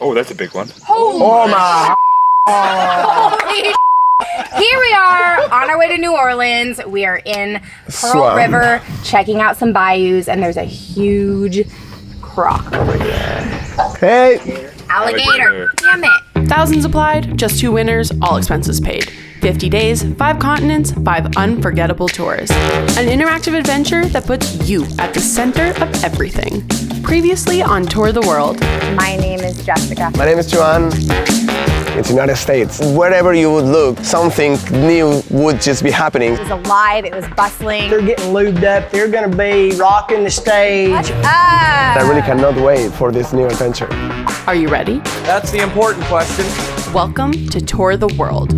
Oh, that's a big one. Oh my. Holy Here we are on our way to New Orleans. We are in Pearl River checking out some bayous, and there's a huge croc over here. Hey. Alligator. Damn it. Thousands applied, just 2 winners, all expenses paid. 50 days, 5 continents, 5 unforgettable tours. An interactive adventure that puts you at the center of everything. Previously on Tour the World. My name is Jessica. My name is Joan. It's United States. Wherever you would look, something new would just be happening. It was alive, it was bustling. They're getting lubed up, they're gonna be rocking the stage. What's up? I really cannot wait for this new adventure. Are you ready? That's the important question. Welcome to Tour the World.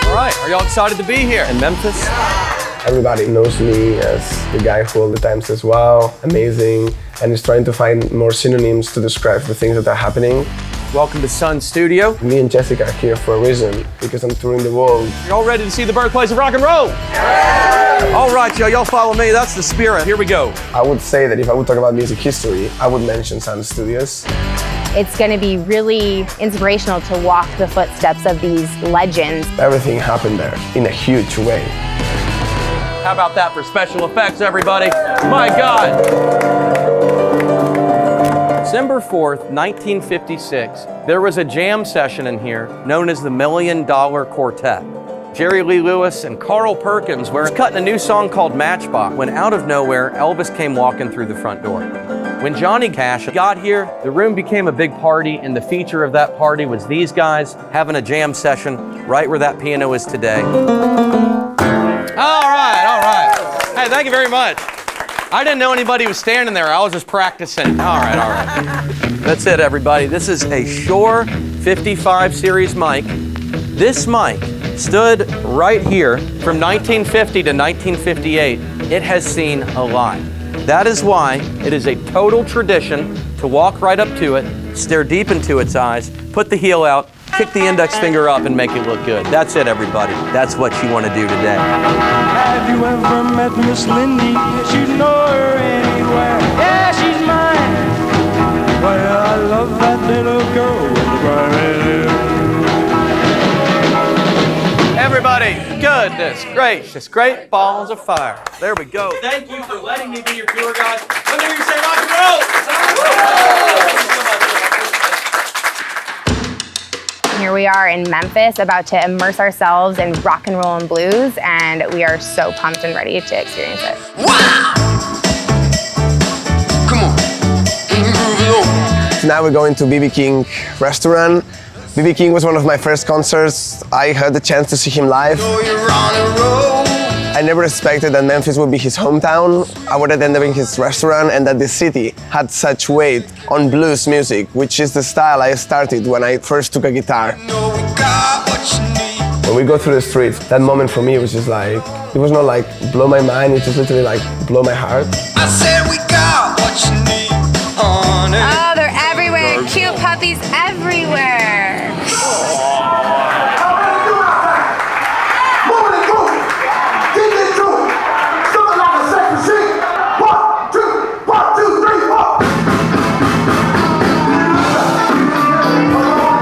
All right, are y'all excited to be here in Memphis? Everybody knows me as the guy who all the time says, wow, amazing, and is trying to find more synonyms to describe the things that are happening. Welcome to Sun Studio. Me and Jessica are here for a reason, because I'm touring the world. Y'all ready to see the birthplace of rock and roll? Yeah! All right, y'all follow me. That's the spirit. Here we go. I would say that if I would talk about music history, I would mention Sun Studios. It's going to be really inspirational to walk the footsteps of these legends. Everything happened there in a huge way. How about that for special effects, everybody? My God! December 4th, 1956, there was a jam session in here known as the $1 Million Quartet. Jerry Lee Lewis and Carl Perkins were cutting a new song called Matchbox when out of nowhere, Elvis came walking through the front door. When Johnny Cash got here, the room became a big party, and the feature of that party was these guys having a jam session right where that piano is today. All right. Hey, thank you very much. I didn't know anybody was standing there. I was just practicing. All right. That's it, everybody. This is a Shure 55 series mic. This mic stood right here from 1950 to 1958. It has seen a lot. That is why it is a total tradition to walk right up to it, stare deep into its eyes, put the heel out, kick the index finger up, and make it look good. That's it, everybody. That's what you want to do today. Have you ever met Miss Lindy? You know her anywhere. Yeah, she's mine. Well, I love that little girl with the bright red hair. Everybody, goodness gracious, great balls of fire. There we go. Thank you for letting me be your tour guide. Let me hear you say rock and roll. Here we are in Memphis, about to immerse ourselves in rock and roll and blues, and we are so pumped and ready to experience it. Wow! Come on. Now we're going to B.B. King restaurant. B.B. King was one of my first concerts. I had the chance to see him live. I never expected that Memphis would be his hometown. I would end up in his restaurant, and that the city had such weight on blues music, which is the style I started when I first took a guitar. When we go through the streets, that moment for me was just like, it was not like blow my mind, it was literally like blow my heart. I said we got what you need, honey. Oh, they're everywhere. Cute puppies everywhere.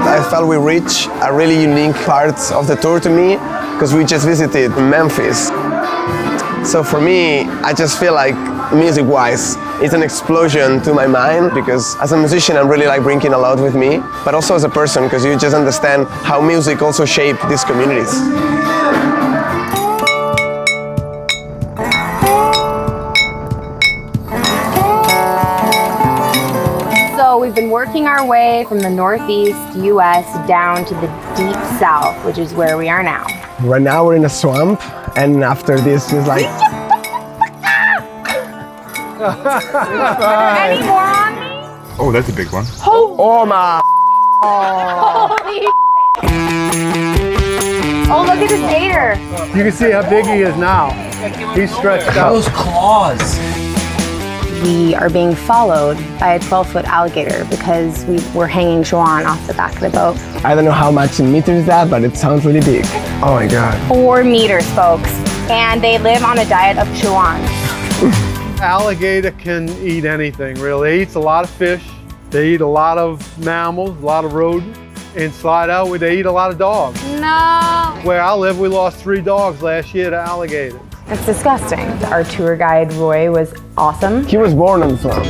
I felt we reached a really unique part of the tour to me, because we just visited Memphis. So for me, I just feel like music-wise, it's an explosion to my mind, because as a musician, I'm really like bringing a lot with me, but also as a person, because you just understand how music also shaped these communities. So we've been working our way from the Northeast US down to the deep South, which is where we are now. Right now we're in a swamp, and after this is like... Any more on me? Oh, that's a big one. Oh my... Holy Oh, look at this gator. You can see how big he is now. He's stretched out. Those claws. We are being followed by a 12-foot alligator because we were hanging Joan off the back of the boat. I don't know how much in meters that, but it sounds really big. Oh my God. 4 meters, folks. And they live on a diet of Joan. Alligator can eat anything, really. They eat a lot of fish. They eat a lot of mammals, a lot of rodents. And slide out where they eat a lot of dogs. No. Where I live, we lost 3 dogs last year to alligators. That's disgusting. Our tour guide, Roy, was awesome. He was born on the swamp.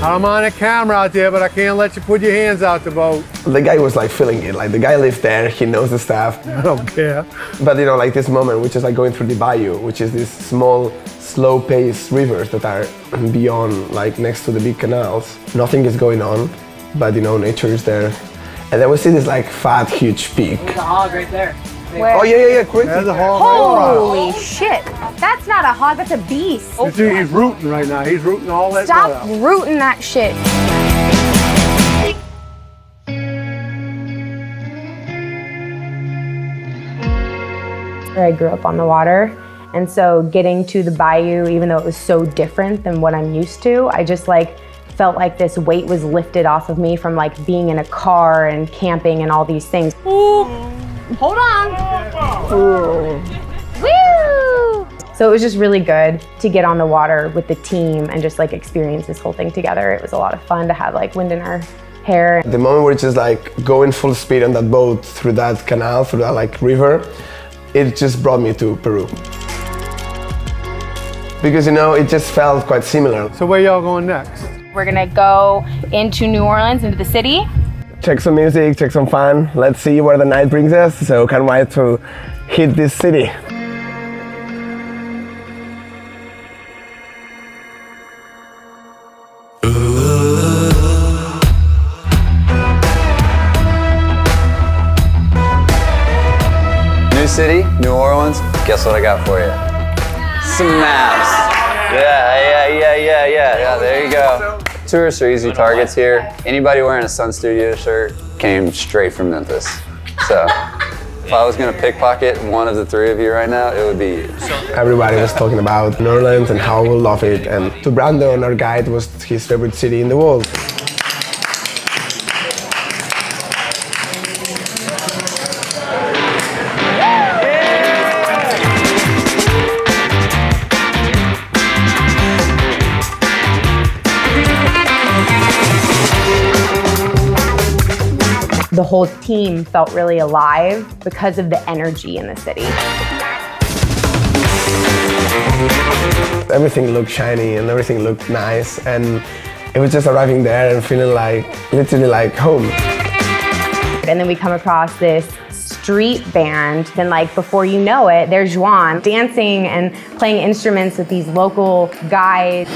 I'm on a camera out there, but I can't let you put your hands out the boat. The guy was like feeling it. Like the guy lived there, he knows the stuff. I don't care. But you know, like this moment, which is like going through the bayou, which is these small, slow-paced rivers that are beyond, like next to the big canals. Nothing is going on, but you know, nature is there. And then we see this like fat, huge peak. There's a hog right there. Oh yeah, crazy. There's a hog Holy shit. That's not a hog, that's a beast. You see, he's rooting right now. He's rooting all that Stop blood out. rooting that shit. I grew up on the water, and so getting to the bayou, even though it was so different than what I'm used to, I just like felt like this weight was lifted off of me from like being in a car and camping and all these things. Ooh, hold on. Ooh. Woo! So it was just really good to get on the water with the team and just like experience this whole thing together. It was a lot of fun to have like wind in our hair. The moment where it's just like going full speed on that boat through that canal, through that like river, it just brought me to Peru. Because you know, it just felt quite similar. So where y'all going next? We're gonna go into New Orleans, into the city. Check some music, check some fun. Let's see where the night brings us. So can't wait to hit this city. New city, New Orleans. Guess what I got for you? Some maps. Yeah, there you go. Tourists are easy targets here. Anybody wearing a Sun Studio shirt came straight from Memphis. So if I was gonna pickpocket one of the 3 of you right now, it would be you. Everybody was talking about New Orleans and how we'll love it. And to Brandon, our guide, was his favorite city in the world. The whole team felt really alive because of the energy in the city. Everything looked shiny and everything looked nice, and it was just arriving there and feeling like, literally like home. And then we come across this street band, and like before you know it, there's Joan dancing and playing instruments with these local guys.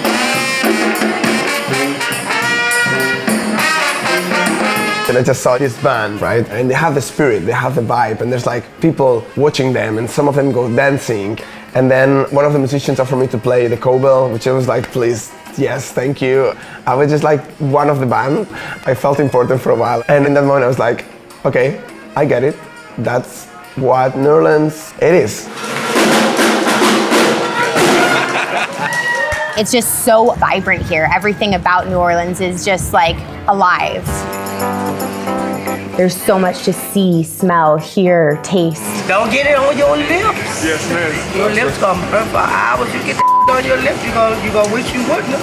And I just saw this band, right? And they have the spirit, they have the vibe, and there's like people watching them, and some of them go dancing. And then one of the musicians offered me to play the cowbell, which I was like, please, yes, thank you. I was just like one of the band. I felt important for a while. And in that moment I was like, okay, I get it. That's what New Orleans it is. It's just so vibrant here. Everything about New Orleans is just like alive. There's so much to see, smell, hear, taste. Don't get it on your lips. Yes, ma'am. Your lips gonna burn for hours. You get that on your lips, you gonna wish you wouldn't.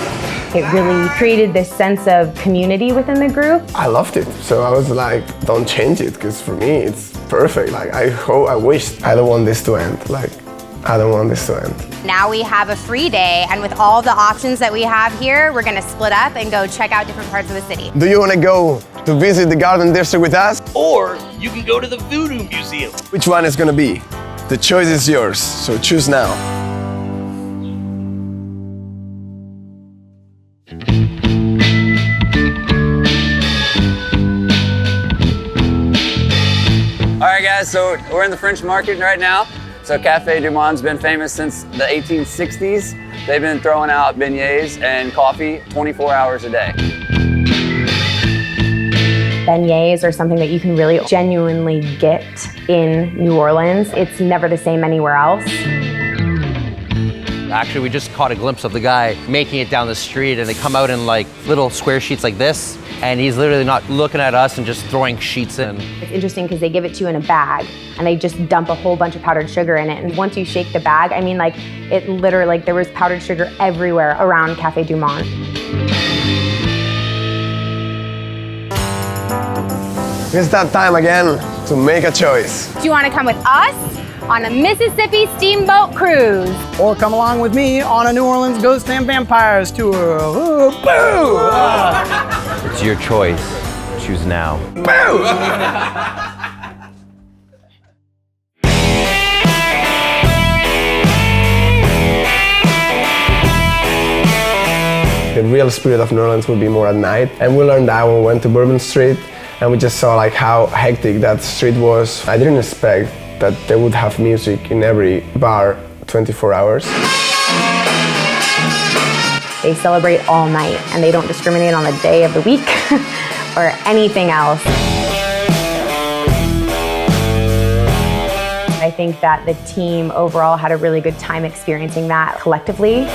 It really created this sense of community within the group. I loved it. So I was like, don't change it, because for me it's perfect. Like I wish I don't want this to end. Like I don't want this to end. Now we have a free day, and with all the options that we have here, we're gonna split up and go check out different parts of the city. Do you want to go to visit the Garden District with us? Or you can go to the Voodoo Museum. Which one is gonna be? The choice is yours, so choose now. All right, guys, so we're in the French Market right now. So Café Du Monde's been famous since the 1860s. They've been throwing out beignets and coffee 24 hours a day. Beignets are something that you can really genuinely get in New Orleans. It's never the same anywhere else. Actually, we just caught a glimpse of the guy making it down the street, and they come out in like little square sheets like this, and he's literally not looking at us and just throwing sheets in. It's interesting because they give it to you in a bag, and they just dump a whole bunch of powdered sugar in it. And once you shake the bag, I mean, like, it literally, like, there was powdered sugar everywhere around Cafe Du Monde. It's that time again to make a choice. Do you want to come with us on a Mississippi steamboat cruise? Or come along with me on a New Orleans Ghosts and Vampires tour. Ooh, boo! It's your choice. Choose now. The real spirit of New Orleans would be more at night, and we learned that when we went to Bourbon Street, and we just saw like how hectic that street was. I didn't expect that they would have music in every bar 24 hours. They celebrate all night, and they don't discriminate on the day of the week or anything else. I think that the team overall had a really good time experiencing that collectively.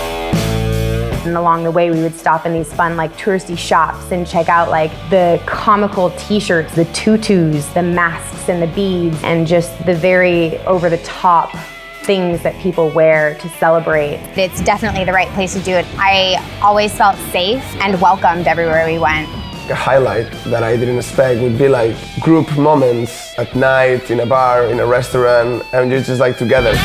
And along the way, we would stop in these fun, like, touristy shops and check out, like, the comical t-shirts, the tutus, the masks and the beads, and just the very over-the-top things that people wear to celebrate. It's definitely the right place to do it. I always felt safe and welcomed everywhere we went. A highlight that I didn't expect would be like group moments at night, in a bar, in a restaurant, and you're just like together.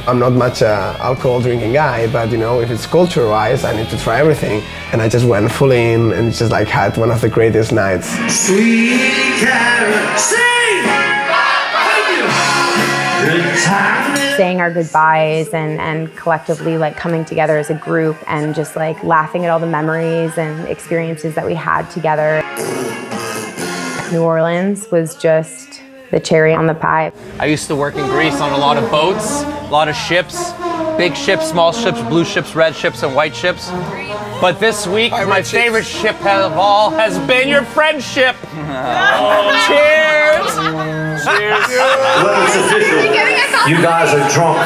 I'm not much alcohol drinking guy, but you know, if it's culture-wise, I need to try everything. And I just went full in and just like had one of the greatest nights. Sweet carrot, sing! Good time. Saying our goodbyes and collectively like coming together as a group and just like laughing at all the memories and experiences that we had together. New Orleans was just the cherry on the pie. I used to work in Greece on a lot of boats, a lot of ships, big ships, small ships, blue ships, red ships, and white ships. But this week, my favorite ship of all has been your friendship. Cheers! Cheers! Well, it's official. You guys are drunk.